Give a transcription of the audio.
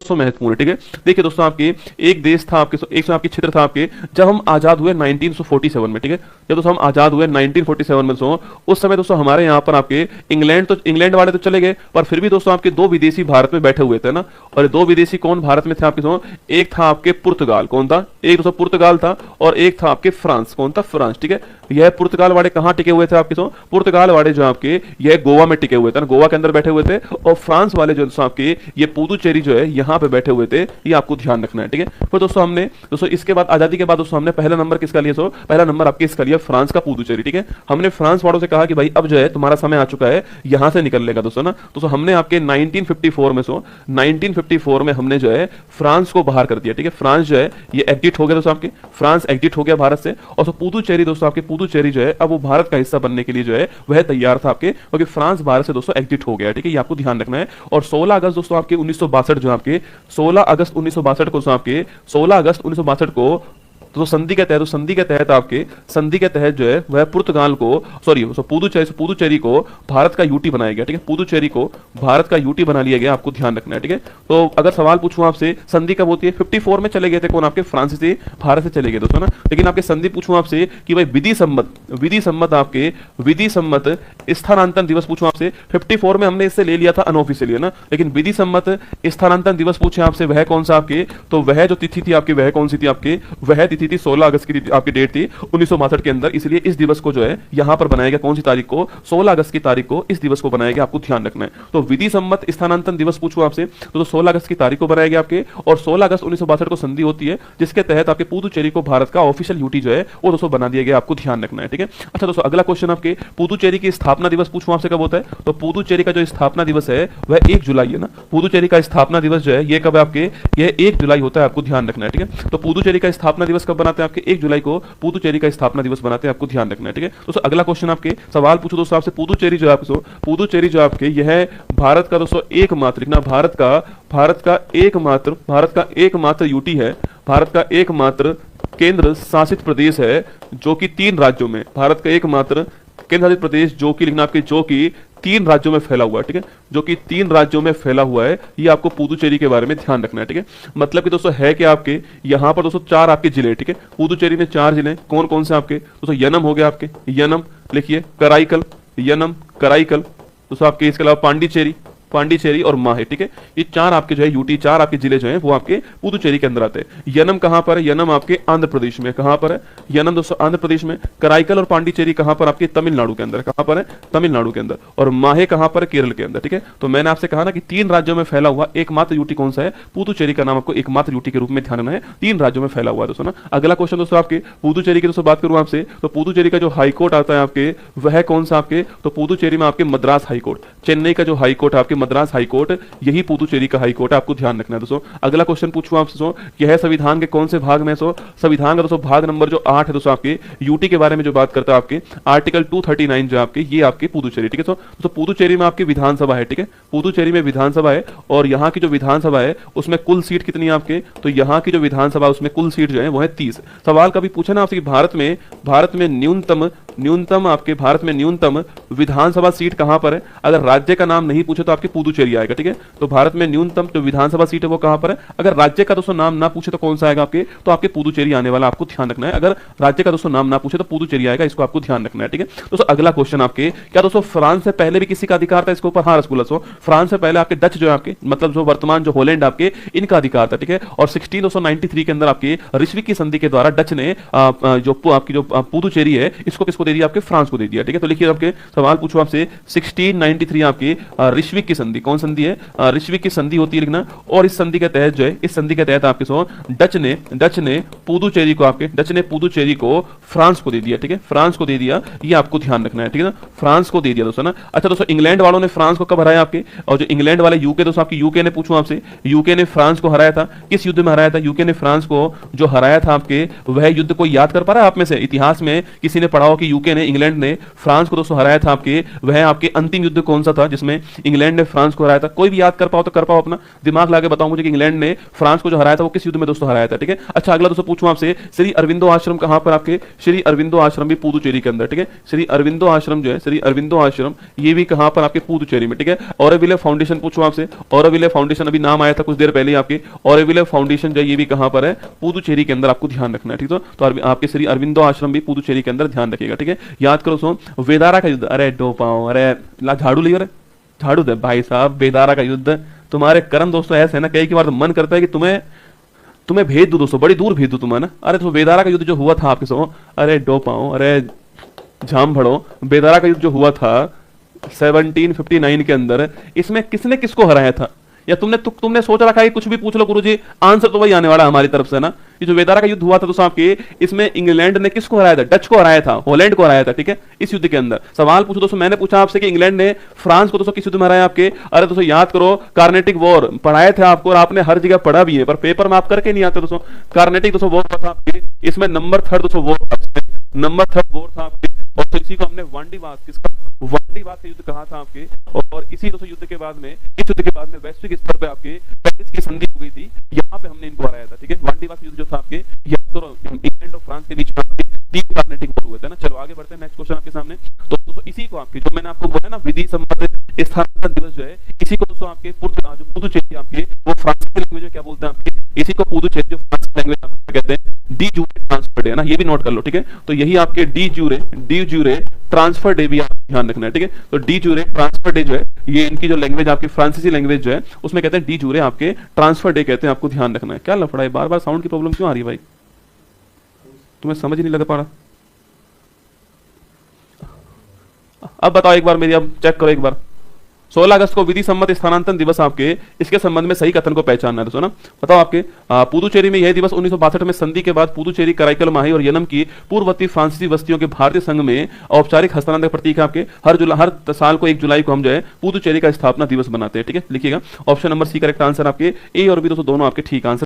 दोस्तों महत्वपूर्ण है, ठीक है। देखिए दोस्तों, आपके एक देश था आपके, एक आपके क्षेत्र था आपके, जब हम आजाद हुए 1947 में, ठीक है। जब दोस्तों हम आजाद हुए 1947 में दोस्तों, उस समय दोस्तों हमारे यहाँ पर आपके इंग्लैंड वाले तो चले गए, पर फिर भी दोस्तों आपके दो विदेशी भारत में बैठे हुए थे ना। और दो विदेशी कौन भारत में थे आपके दोस्तों? एक था आपके पुर्तगाल, कौन था? एक दोस्तों पुर्तगाल था, और एक था आपके फ्रांस, कौन था? फ्रांस, ठीक है। यह पुर्तगाल वाले कहाँ टिके हुए थे आपके दोस्तों? पुर्तगाल वाले जो आपके यह गोवा में टिके हुए थे ना, गोवा के अंदर बैठे हुए थे। और फ्रांस वाले जो दोस्तों आपके ये पुदुचेरी जो है यहाँ पे बैठे हुए थे, ये आपको ध्यान रखना है, ठीक है। फिर दोस्तों हमने दोस्तों इसके बाद आजादी के बाद दोस्तों हमने पहला नंबर किसका लिया? सो पहला नंबर आपके इसका लिया फ्रांस का पुदुचेरी, ठीक है। हमने फ्रांस वालों से कहा कि भाई अब जो है तुम्हारा समय आ चुका है, यहां से निकल लेगा दोस्तों ना। दोस्तों हमने आपके 1954 में हमने जो है फ्रांस को बाहर कर दिया, ठीक है। फ्रांस जो है ये एग्जिट हो गया दोस्तों, आपके फ्रांस एग्जिट हो गया भारत से। और पुदुचेरी दोस्तों आपके पुदुचेरी जो है अब वो भारत का हिस्सा बनने के लिए जो है वह तैयार था आपके, क्योंकि फ्रांस भारत से दोस्तों एग्जिट हो गया, ठीक है। ये आपको ध्यान रखना है। और 16 अगस्त दोस्तों आपके 1962 जो आपके 16 अगस्त 1962 को आपके 16 अगस्त 1962 को तो संधि के तहत आपके संधि के तहत जो है वह पुर्तगाल को पुदुचेरी को भारत का यूटी बनाया गया, ठीक है। पुदुचेरी को भारत का यूटी बना लिया गया, आपको ध्यान रखना है, ठीक है। तो अगर सवाल पूछूं आपसे संधि कब होती है? 54 में चले गए थे कौन? आपके फ्रांस से भारत से चले गए दोस्तों ना। लेकिन आपके संधि पूछूं आपसे कि भाई विधि सम्मत स्थानांतरण दिवस पूछूं आपसे, 54 में हमने इससे ले लिया था अनऑफिशियली ना। लेकिन विधि सम्मत स्थानांतरण दिवस पूछे आपसे वह कौन सा आपके? तो वह जो तिथि थी आपकी वह कौन सी थी आपके? वह तिथि थी 16 अगस्त की आपकी डेट थी 1962 के अंदर। इसलिए इस दिवस को जो है यहां पर बनाया गया, कौन सी तारीख को? 16 अगस्त की तारीख को इस दिवस को बनाया गया, आपको ध्यान रखना है। तो विधि सम्मत स्थानांतरण दिवस पूछूं आपसे तो 16 अगस्त की तारीख को बनाया गया आपके, और 16 अगस्त 1962 को संधि होती है, जिसके तहत आपके पुदुचेरी को भारत का ऑफिशियल यूटी जो है वो दोस्तों बना दिया गया, आपको ध्यान रखना है, ठीक है। अच्छा दोस्तों अगला क्वेश्चन आपके पुदुचेरी की स्थापना दिवस पूछूं आपसे कब होता है? तो पुदुचेरी का जो स्थापना दिवस है वह 1 जुलाई है ना। पुदुचेरी का स्थापना दिवस जो है ये कब है आपके? यह 1 जुलाई होता है, आपको ध्यान रखना है, ठीक है। तो पुदुचेरी का स्थापना दिवस कब बनाते हैं आपके? 1 जुलाई को पुदुचेरी का स्थापना दिवस बनाते हैं, आपको ध्यान रखना है, ठीक है। दोस्तों अगला क्वेश्चन आपके सवाल पूछो दोस्तों आपसे, पुदुचेरी जो आपके यह भारत का दोस्तों एकमात्र लिखना, भारत का एकमात्र यूटी है, भारत का एकमात्र केंद्र शासित प्रदेश है जो कि 3 राज्यों में, भारत का एकमात्र केंद्र शासित प्रदेश जो कि लिखना आपके जो कि 3 राज्यों में फैला हुआ है, ठीक है। जो कि 3 राज्यों में फैला हुआ है, ये आपको पुदुचेरी के बारे में ध्यान रखना है, ठीक है। मतलब कि दोस्तों है कि आपके यहाँ पर दोस्तों 4 आपके जिले, ठीक है। पुदुचेरी में 4 जिले कौन कौन से आपके? दोस्तों यनम हो गया आपके, यनम लिखिए, कराईकल, यनम, कराईकल, दोस्तों आपके इसके अलावा पांडिचेरी और माहे, ठीक है। ये 4 आपके जो है यूटी, 4 आपके जिले जो हैं वो आपके पुदुचेरी के अंदर आते हैं। यनम कहां पर है? यनम आपके आंध्र प्रदेश में, कहां पर है? यनम दोस्तों आंध्र प्रदेश में। कराईकल और पांडिचेरी कहां पर? आपके तमिलनाडु के अंदर, कहां पर है? तमिलनाडु के अंदर। और माहे कहां पर? केरल के अंदर, ठीक है। तो मैंने आपसे कहा ना कि 3 राज्यों में फैला हुआ एकमात्र यूटी कौन सा है? पुदुचेरी का नाम आपको एकमात्र यूटी के रूप में ध्यान रखना है, 3 राज्यों में फैला हुआ है दोस्तों ना। अगला क्वेश्चन दोस्तों आपके पुदुचेरी की दोस्तों बात करूं आपसे, तो पुदुचेरी का जो हाईकोर्ट आता है आपके वह कौन सा आपके? तो पुदुचेरी में आपके मद्रास हाईकोर्ट, चेन्नई का जो हाईकोर्ट है आपके मद्रास हाईकोर्ट, यही पुदुचेरी का हाईकोर्ट है, आपको ध्यान रखना है दोस्तों। अगला क्वेश्चन पूछूं आपसे दोस्तों, यह संविधान के कौन से भाग में? संविधान का दोस्तों भाग नंबर जो 8 है दोस्तों, आपके यूटी के बारे में जो बात करता है आपके आर्टिकल 239 जो आपके, ये आपके पुदुचेरी, ठीक है। तो पुदुचेरी में आपकी विधानसभा है, ठीक है। पुदुचेरी में विधानसभा है, और यहाँ की जो विधानसभा है उसमें कुल सीट कितनी है आपके? तो यहाँ की जो विधानसभा उसमें कुल सीट जो है वो है 30। सवाल कभी पूछा ना आपसे कि भारत में न्यूनतम विधानसभा सीट कहां पर है? अगर राज्य का नाम नहीं पूछे तो आपके पुदुचेरी आएगा, ठीक है। तो भारत में न्यूनतम जो विधानसभा सीट है वो कहां पर है? अगर राज्य का दोस्तों नाम ना पूछे तो कौन सा आएगा आपके? तो आपके पुदुचेरी आने वाला, आपको ध्यान रखना है। अगर राज्य का दोस्तों नाम ना पूछे तो पुदुचेरी आएगा, इसको आपको ध्यान रखना है, ठीक है। दोस्तों अगला क्वेश्चन आपके, क्या दोस्तों फ्रांस से पहले भी किसी का अधिकार था इसके ऊपर? हाँ रसगुल्ला, फ्रांस से पहले आपके डच जो है आपके, मतलब जो वर्तमान जो हॉलैंड आपके, इनका अधिकार था, ठीक है। और 1693 के अंदर आपके रिश्विक की संधि के द्वारा डच ने जो आपकी जो पुदुचेरी है इसको किसको दे दिया? आपके फ्रांस को दे दिया, ठीक है। तो लिखिए आपके सवाल पूछो आपसे, 1693 आपकी रिश्विक की संधि, कौन संधि है? रिश्विक की संधि होती है लिखना। और इस संधि के तहत जो है, इस संधि के तहत आपके डच ने पुदुचेरी को फ्रांस को दे दिया, ठीक है। फ्रांस को दे दिया, ये आपको ध्यान रखना है, ठीक है ना। फ्रांस को दे दिया दोस्तों ना। अच्छा दोस्तों इंग्लैंड वालों ने फ्रांस को कब हराया आपके? और जो इंग्लैंड वाले यूके दोस्तों आपकी, यूके ने पूछूं आपसे, यूके ने फ्रांस को हराया था, किस युद्ध में हराया था? यूके ने फ्रांस को जो हराया था आपके, वह युद्ध कोई याद कर पा रहा है आप में से? इतिहास में किसी ने पढ़ा हो कि यूके ने, इंग्लैंड ने फ्रांस को दोस्तों हराया था आपके, वह आपके अंतिम युद्ध कौन सा था जिसमें इंग्लैंड ने फ्रांस को हराया था? कोई भी याद कर पाओ तो कर पाओ, अपना दिमाग लगा के बताओ मुझे कि इंग्लैंड ने फ्रांस को जो हराया था वो किस युद्ध में दोस्तों हराया था। ठीक है, अच्छा अगला दोस्तों पूछूं आपसे, श्री अरविंदो आश्रम कहां पर आपके? श्री अरविंदो आश्रम भी पुदुचेरी के अंदर। ठीक है, श्री अरविंदो आश्रम जो है, श्री अरविंदो आश्रम ये भी कहां पर? आपके पुदुचेरी में। ठीक है, ऑरोविले फाउंडेशन पूछूं आपसे, ऑरोविले फाउंडेशन अभी नाम आया था कुछ देर पहले आपके, ऑरोविले फाउंडेशन जो है ये भी कहां पर है? पुदुचेरी के अंदर, आपको ध्यान रखना है। ठीक है, तो आपके श्री अरविंदो आश्रम भी पुदुचेरी के अंदर, ध्यान रखिएगा। ठीक है, याद करो सो वेदारा का युद्ध, अरे डो पाओ, अरे ला झाड़ू लियो, अरे झाड़ू दे भाई साहब, वेदारा का युद्ध। तुम्हारे कर्म दोस्तों ऐसे है ना, कई बार तो मन करता है कि तुम्हें भेज दूं दोस्तों, बड़ी दूर भेज दूं तुम्हें ना। अरे तो वेदारा का युद्ध जो हुआ था आपके सो, अरे डो पाओ, अरे झाम भड़ो, वेदारा का युद्ध जो हुआ था 1759 के अंदर, इसमें किसने किसको हराया था? या तुमने सोच रखा है कि कुछ भी पूछ लो गुरुजी, आंसर तो वही आने वाला हमारी तरफ से ना। ये जो वेदारा का युद्ध हुआ था दोस्तों आपके, इसमें इंग्लैंड ने किसको हराया था? डच को हराया था, हॉलैंड को हराया था। ठीक है, इस युद्ध के अंदर सवाल पूछो दोस्तों, मैंने पूछा आपसे कि इंग्लैंड ने फ्रांस को दोस्तों किस युद्ध में हराया आपके? अरे दोस्तों याद करो, कार्नेटिक वॉर पढ़ाए थे आपको और आपने हर जगह पढ़ा भी है, पर पेपर में आप करके नहीं आते दोस्तों। कार्नेटिक दोस्तों वॉर था आपके, इसमें नंबर थर्ड दोस्तों वॉर था, नंबर थर्ड वॉर था आपके, और तो इसी को हमने वांडीवास, किसका? वांडीवास का युद्ध कहा था आपके। और इसी दोस्तों युद्ध के बाद में, इस युद्ध के बाद में वैश्विक स्तर पे आपके पेरिस की संधि हो गई थी, यहाँ पे हमने इनको हराया था। ठीक है, वांडीवास युद्ध जो था आपके, याद करो इंग्लैंड और फ्रांस के बीच में आपके 3 कार्नेटिक वॉर हुए थे ना। चलो आगे बढ़ते हैं, नेक्स्ट क्वेश्चन आपके सामने। तो दोस्तों इसी को आपके, जो मैंने आपको बोला ना विधि सम्मत स्थानांतरण दिवस जो है, इसी को दोस्तों आपके जो पुदुचेरी आपके, वो फ्रांस की लैंग्वेज में क्या बोलते हैं आपके? इसी को पुदुचेरी जो फ्रांस की लैंग्वेज आपको कहते हैं डी जूरे ट्रांसफर डे, है ना, ये भी नोट कर लो। ठीक है, तो यही आपके डी जूरे ट्रांसफर डे भी आप ध्यान रखना है। ठीक है, तो डी जूरे ट्रांसफर डे जो है, ये इनकी जो लैंग्वेज आपकी फ्रांसीसी लैंग्वेज जो है, उसमें कहते हैं डी जूरे आपके ट्रांसफर डे कहते हैं, आपको ध्यान रखना है। क्या लफड़ा है, बार बार साउंड की प्रॉब्लम क्यों आ रही है भाई? तुम्हें समझ ही नहीं लग पा रहा? अब बताओ एक बार मेरी, अब चेक करो एक बार। 16 अगस्त को विधि सम्मत स्थानांतरण दिवस आपके, इसके संबंध में सही कथन को पहचानना है दोस्तों ना। बताओ आपके पुदुचेरी में यह दिवस 1962 में संधि के बाद पुदुचेरी, कराईकल, माही और यनम की पूर्ववर्ती फ्रांसीसी बस्तियों के भारतीय संघ में औपचारिक हस्तांतरण का प्रतीक है आपके। हर साल को 1 जुलाई को हम जो है पुदुचेरी का स्थापना दिवस बनाते हैं। ठीक है, लिखिएगा option number C correct answer आपके। ए और बी दोस्तों दोनों आपके ठीक आंसर